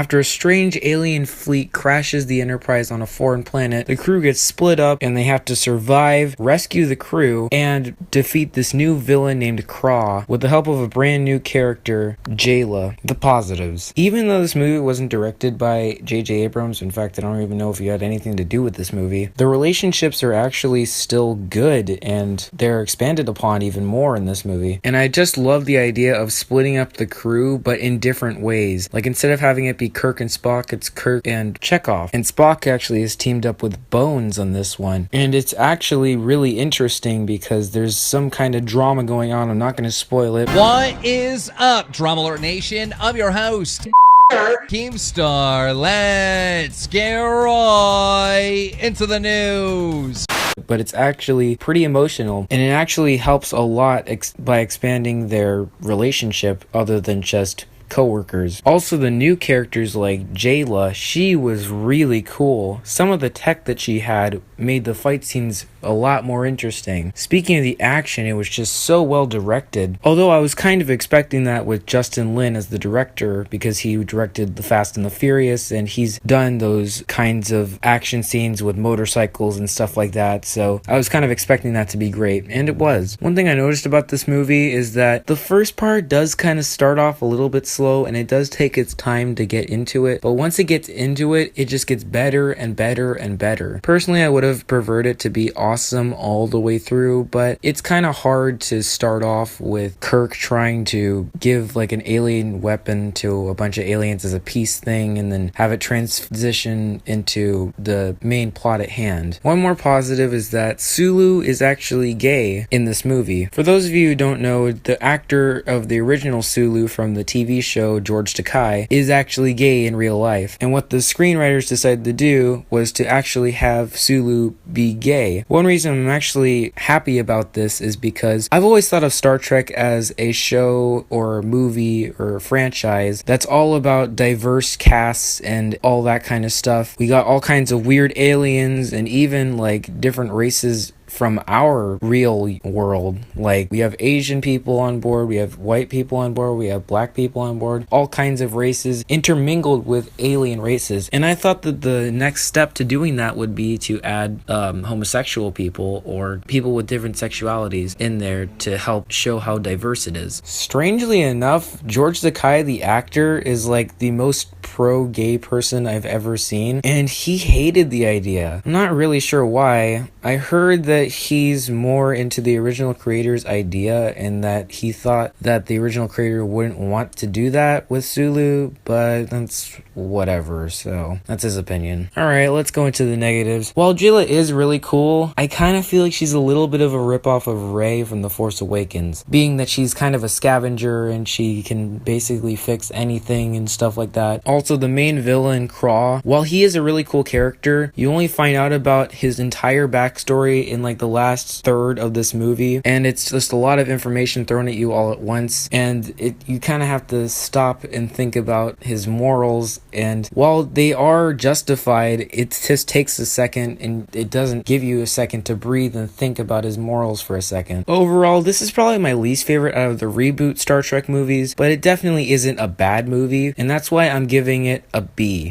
After a strange alien fleet crashes the Enterprise on a foreign planet, the crew gets split up and they have to survive, rescue the crew, and defeat this new villain named Craw with the help of a brand new character, Jayla. The positives. Even though this movie wasn't directed by J.J. Abrams, in fact, I don't even know if he had anything to do with this movie, the relationships are actually still good and they're expanded upon even more in this movie. And I just love the idea of splitting up the crew, but in different ways. Like, instead of having it be Kirk and Spock, it's Kirk and Chekhov. And Spock actually is teamed up with Bones on this one. And it's actually really interesting because there's some kind of drama going on. I'm not going to spoil it. What is up, Drama Alert Nation? I'm your host, Keemstar. Let's get right into the news. But it's actually pretty emotional, and it actually helps a lot by expanding their relationship other than just co-workers. Also, the new characters like Jayla, she was really cool. Some of the tech that she had made the fight scenes a lot more interesting. Speaking of the action, it was just so well directed. Although I was kind of expecting that with Justin Lin as the director, because he directed The Fast and the Furious, and he's done those kinds of action scenes with motorcycles and stuff like that, so I was kind of expecting that to be great, and it was. One thing I noticed about this movie is that the first part does kind of start off a little bit slow, and it does take its time to get into it, but once it gets into it, it just gets better and better and better. Personally, I would have preferred it to be awesome all the way through, but it's kind of hard to start off with Kirk trying to give like an alien weapon to a bunch of aliens as a peace thing and then have it transition into the main plot at hand. One more positive is that Sulu is actually gay in this movie. For those of you who don't know, the actor of the original Sulu from the TV show George Takei is actually gay in real life, and what the screenwriters decided to do was to actually have Sulu be gay. One reason I'm actually happy about this is because I've always thought of Star Trek as a show or a movie or a franchise that's all about diverse casts and all that kind of stuff. We got all kinds of weird aliens and even like different races from our real world. Like, we have Asian people on board, we have white people on board, we have black people on board, all kinds of races intermingled with alien races. And I thought that the next step to doing that would be to add homosexual people or people with different sexualities in there to help show how diverse it is. Strangely enough, George Takei, the actor, is like the most pro-gay person I've ever seen, and he hated the idea. I'm not really sure why. I heard that he's more into the original creator's idea and that he thought that the original creator wouldn't want to do that with Sulu, but that's whatever, so that's his opinion. Alright, let's go into the negatives. While Jayla is really cool, I kind of feel like she's a little bit of a ripoff of Rey from The Force Awakens, being that she's kind of a scavenger and she can basically fix anything and stuff like that. Also, the main villain, Craw, while he is a really cool character, you only find out about his entire backstory in like the last third of this movie, and it's just a lot of information thrown at you all at once, and you kind of have to stop and think about his morals, and while they are justified, it just takes a second, and it doesn't give you a second to breathe and think about his morals for a second. Overall, this is probably my least favorite out of the reboot Star Trek movies, but it definitely isn't a bad movie, and that's why I'm giving it a B.